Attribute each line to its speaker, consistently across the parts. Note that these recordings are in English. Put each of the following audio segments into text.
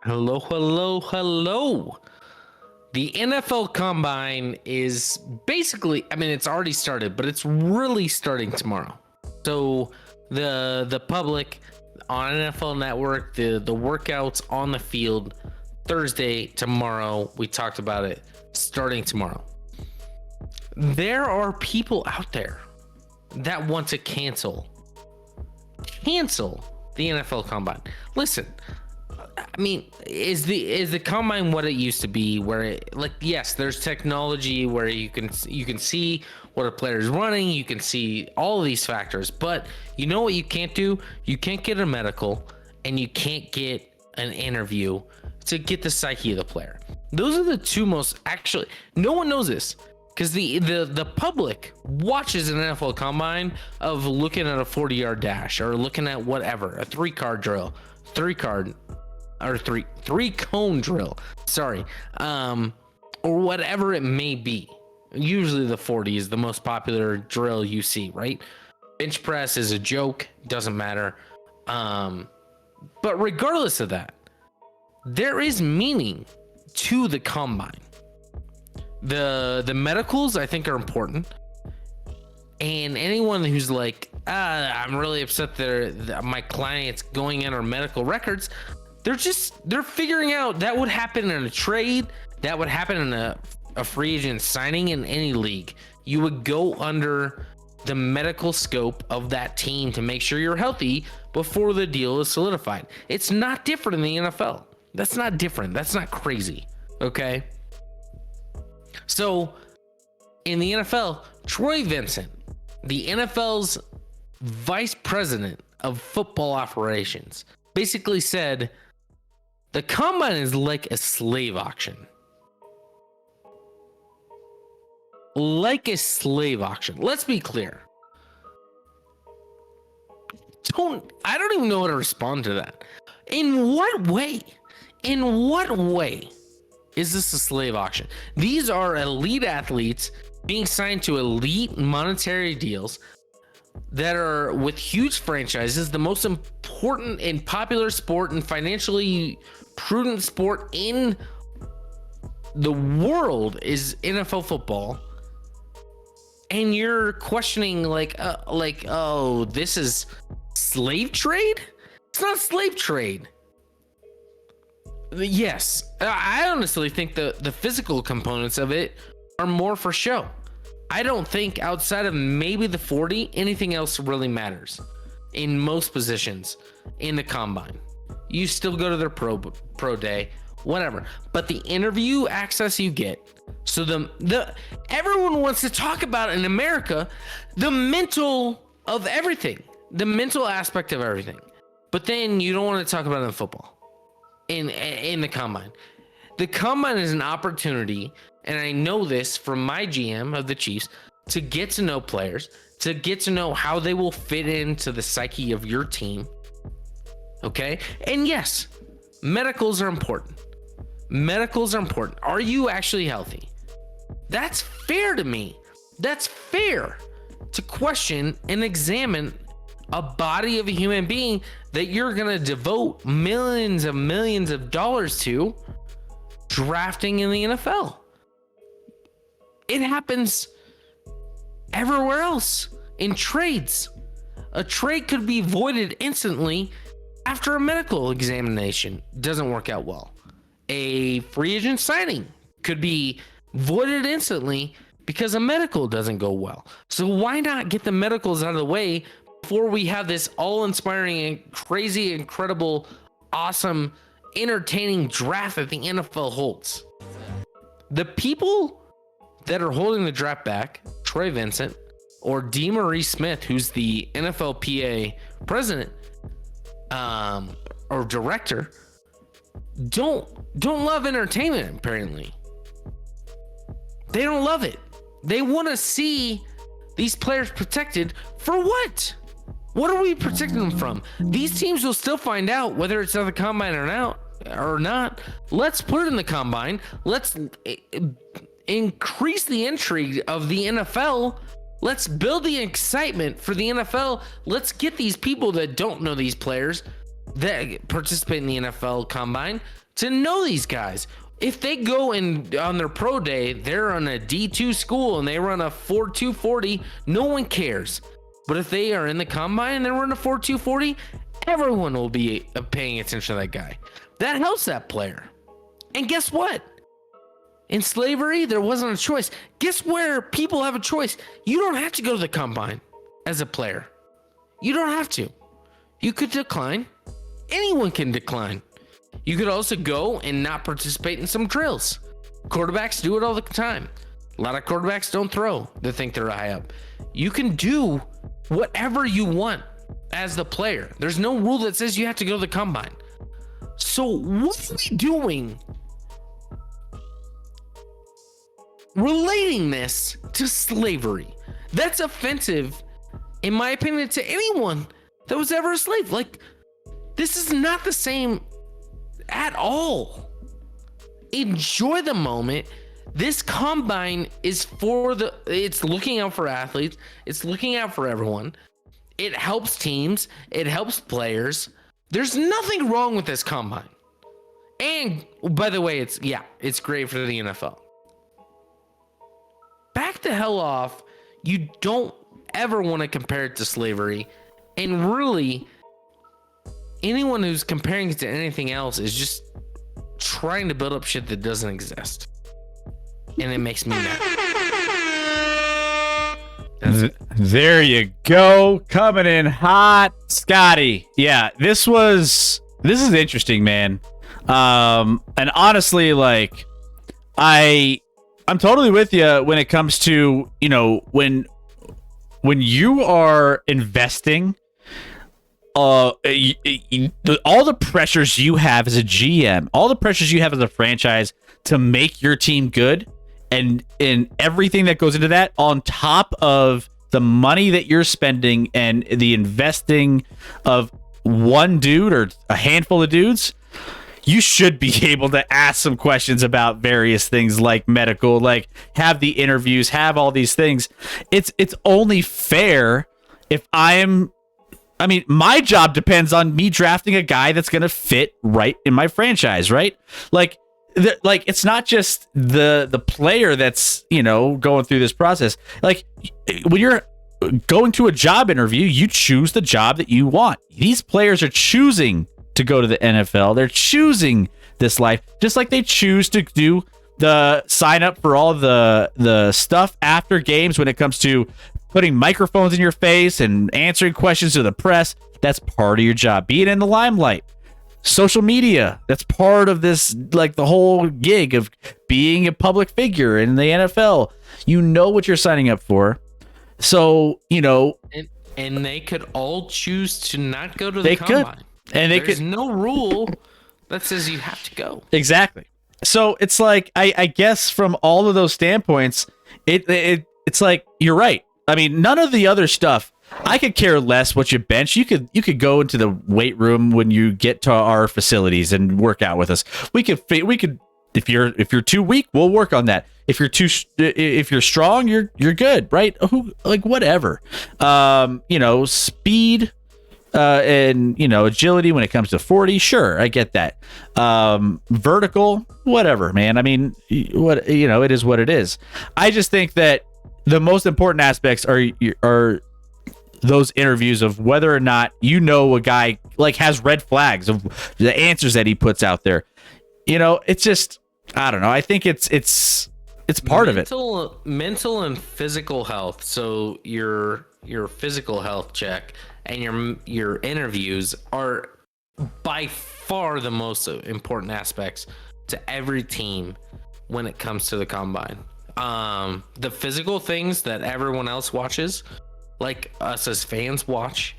Speaker 1: Hello, hello, hello. The NFL Combine is basically, I mean, it's already started, but it's really starting tomorrow. So the public on NFL Network, the workouts on the field Thursday, tomorrow, we talked about it, starting tomorrow. There are people out there that want to cancel the NFL Combine. Listen, I mean, is the combine what it used to be? Where it, like, yes, there's technology where you can see what a player's running, you can see all of these factors, but you know what you can't do? You can't get a medical, and you can't get an interview to get the psyche of the player. Those are the two most, actually, no one knows this because the public watches an NFL combine of looking at a 40-yard dash or looking at whatever, a three cone drill, sorry, or whatever it may be. Usually the 40 is the most popular drill you see, right? Bench press is a joke, doesn't matter. But regardless of that, there is meaning to the combine. The medicals, I think, are important. And anyone who's like, I'm really upset that my client's going in our medical records, they're figuring out that would happen in a trade, that would happen in a free agent signing in any league. You would go under the medical scope of that team to make sure you're healthy before the deal is solidified. It's not different in the NFL. That's not different. That's not crazy. Okay. So in the NFL, Troy Vincent, the NFL's vice president of football operations, basically said the combine is like a slave auction. Like a slave auction. Let's be clear. I don't even know how to respond to that. In what way? In what way is this a slave auction? These are elite athletes being signed to elite monetary deals that are with huge franchises. The most important and popular sport and financially prudent sport in the world is NFL football. And you're questioning like, oh, this is slave trade? It's not slave trade. Yes, I honestly think the physical components of it are more for show. I don't think outside of maybe the 40, anything else really matters in most positions in the combine. You still go to their pro day, whatever. But the interview access you get, so the everyone wants to talk about in America the mental of everything, the mental aspect of everything. But then you don't want to talk about it in football. In the combine. The combine is an opportunity, and I know this from my GM of the Chiefs, to get to know players, to get to know how they will fit into the psyche of your team. Okay? And yes, medicals are important. Medicals are important. Are you actually healthy? That's fair to me. That's fair to question and examine a body of a human being that you're going to devote millions of dollars to drafting in the NFL. It happens everywhere else in trades. A trade could be voided instantly after a medical examination doesn't work out well. A free agent signing could be voided instantly because a medical doesn't go well. So why not get the medicals out of the way before we have this all-inspiring and crazy, incredible, awesome, entertaining draft that the NFL holds? The people that are holding the draft back, Troy Vincent or DeMaurice Smith, who's the NFLPA president or director, don't love entertainment. Apparently, they don't love it. They want to see these players protected for what? What are we protecting them from? These teams will still find out whether it's at the combine or not. Let's put it in the combine. Let's increase the intrigue of the NFL. Let's build the excitement for the NFL. Let's get these people that don't know these players that participate in the NFL combine to know these guys. If they go and on their pro day, they're on a D2 school and they run a 4.240, no one cares. But if they are in the combine and they run a 4.240, everyone will be paying attention to that guy. That helps that player. And guess what? In slavery, there wasn't a choice. Guess where people have a choice? You don't have to go to the combine as a player. You don't have to. You could decline. Anyone can decline. You could also go and not participate in some drills. Quarterbacks do it all the time. A lot of quarterbacks don't throw. They think they're high up. You can do whatever you want as the player. There's no rule that says you have to go to the combine. So what are we doing relating this to slavery? That's offensive, in my opinion, to anyone that was ever a slave. Like, this is not the same at all. Enjoy the moment. This combine is it's looking out for athletes. It's looking out for everyone. It helps teams. It helps players. There's nothing wrong with this combine. And by the way, it's great for the NFL. Back the hell off. You don't ever want to compare it to slavery. And really, anyone who's comparing it to anything else is just trying to build up shit that doesn't exist. And it makes me mad.
Speaker 2: There you go. Coming in hot, Scotty. Yeah, this is interesting, man. And honestly, like, I'm totally with you when it comes to, you know, when you are investing, all the pressures you have as a GM, all the pressures you have as a franchise to make your team good, and in everything that goes into that, on top of the money that you're spending and the investing of one dude or a handful of dudes, you should be able to ask some questions about various things like medical, like have the interviews, have all these things. It's only fair if my job depends on me drafting a guy that's going to fit right in my franchise, right? Like it's not just the player that's, you know, going through this process. Like, when you're going to a job interview, you choose the job that you want. These players are choosing to go to the NFL. They're choosing this life, just like they choose to do the sign up for all the stuff after games when it comes to putting microphones in your face and answering questions to the press. That's part of your job. Being in the limelight. Social media, that's part of this, like the whole gig of being a public figure in the NFL. You know what you're signing up for. So, you know,
Speaker 1: and they could all choose to not go to the combine.
Speaker 2: And
Speaker 1: there's no rule that says you have to go.
Speaker 2: Exactly. So it's like, I guess from all of those standpoints, it's like, you're right. I mean, none of the other stuff, I could care less what you bench. You could go into the weight room when you get to our facilities and work out with us. We could if you're too weak, we'll work on that. If you're strong, you're good, right? Whatever. You know, speed and, you know, agility when it comes to 40, sure, I get that. Vertical, whatever, man. I mean, it is what it is. I just think that the most important aspects are those interviews of whether or not, you know, a guy like has red flags of the answers that he puts out there. You know, it's just, I don't know. I think it's part of it.
Speaker 1: Mental and physical health. So your physical health check and your interviews are by far the most important aspects to every team when it comes to the combine. The physical things that everyone else watches, like us as fans watch,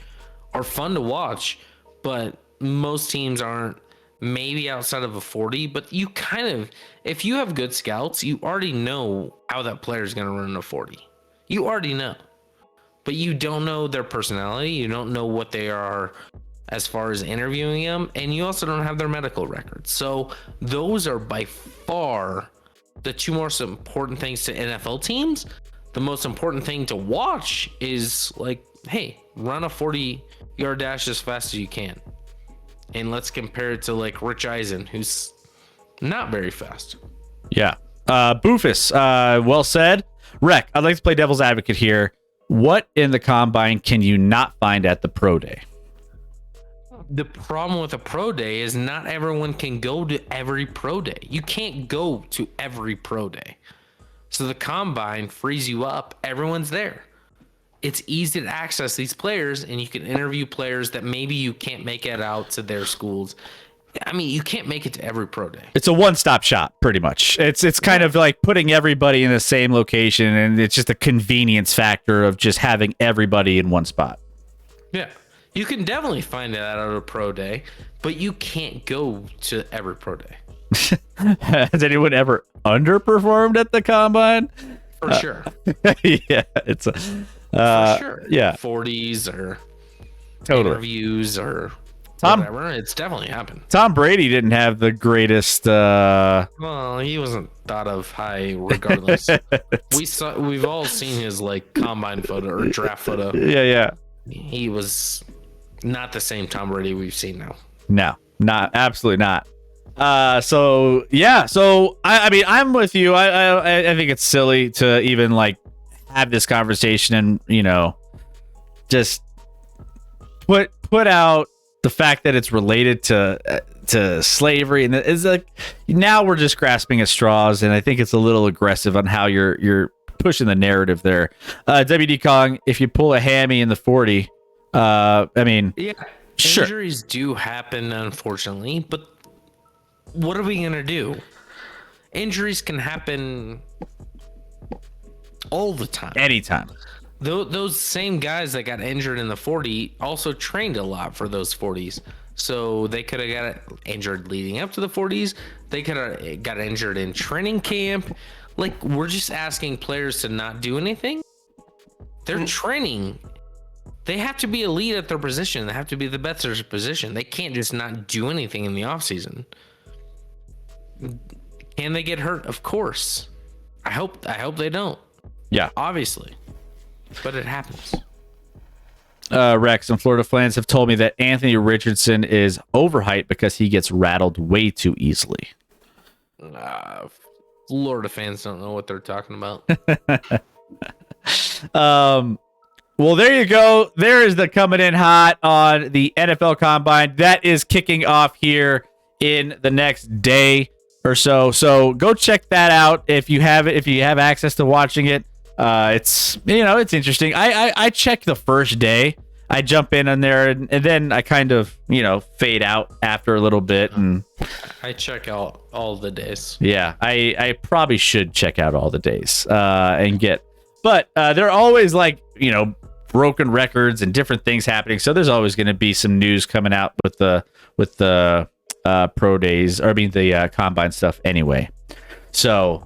Speaker 1: are fun to watch, but most teams aren't. Maybe outside of a 40, but you kind of, if you have good scouts, you already know how that player is going to run a 40. You already know, but you don't know their personality. You don't know what they are as far as interviewing them, and you also don't have their medical records. So those are by far the two most important things to NFL teams. The most important thing to watch is, like, hey, run a 40-yard dash as fast as you can. And let's compare it to like Rich Eisen, who's not very fast.
Speaker 2: Yeah. Boofus, well said. Rec, I'd like to play devil's advocate here. What in the combine can you not find at the pro day?
Speaker 1: The problem with a pro day is not everyone can go to every pro day. You can't go to every pro day. So the combine frees you up. Everyone's there. It's easy to access these players, and you can interview players that maybe you can't make it out to their schools. I mean, you can't make it to every pro day.
Speaker 2: It's a one-stop shop, pretty much. It's kind of like putting everybody in the same location, and it's just a convenience factor of just having everybody in one spot.
Speaker 1: Yeah. You can definitely find that at a pro day, but you can't go to every pro day.
Speaker 2: Has anyone ever underperformed at the combine?
Speaker 1: For sure.
Speaker 2: Yeah, it's a
Speaker 1: For sure.
Speaker 2: Yeah,
Speaker 1: 40s or
Speaker 2: totally.
Speaker 1: interviews or
Speaker 2: Tom-
Speaker 1: whatever. It's definitely happened.
Speaker 2: Tom Brady didn't have the greatest.
Speaker 1: Well, he wasn't thought of high regardless. We've all seen his like combine photo or draft photo.
Speaker 2: Yeah.
Speaker 1: He was not the same Tom Brady we've seen now.
Speaker 2: No, not absolutely not. So I mean, I'm with you. I think it's silly to even like have this conversation and just put out the fact that it's related to slavery, and it's like now we're just grasping at straws, and I think it's a little aggressive on how you're pushing the narrative there. WD Kong, if you pull a hammy in the 40, I mean,
Speaker 1: yeah,
Speaker 2: sure.
Speaker 1: Injuries do happen, unfortunately, but what are we gonna do? Injuries can happen all the time,
Speaker 2: Anytime.
Speaker 1: Those same guys that got injured in the 40 also trained a lot for those 40s. So they could have got injured leading up to the 40s. They could have got injured in training camp. Like, we're just asking players to not do anything. They're training. They have to be elite at their position. They have to be the best at their position. They can't just not do anything in the offseason. Can they get hurt? Of course. I hope they don't.
Speaker 2: Yeah.
Speaker 1: Obviously. But it happens.
Speaker 2: Rex and Florida fans have told me that Anthony Richardson is overhyped because he gets rattled way too easily.
Speaker 1: Florida fans don't know what they're talking about.
Speaker 2: Well, there you go. There is the coming in hot on the NFL Combine. That is kicking off here in the next day or so. So go check that out if you have it. If you have access to watching it. It's it's interesting. I check the first day. I jump in on there and then I kind of fade out after a little bit, and
Speaker 1: I check out all the days.
Speaker 2: Yeah, I probably should check out all the days but they're always like broken records and different things happening. So there's always going to be some news coming out with the pro days, or I mean the combine stuff anyway. So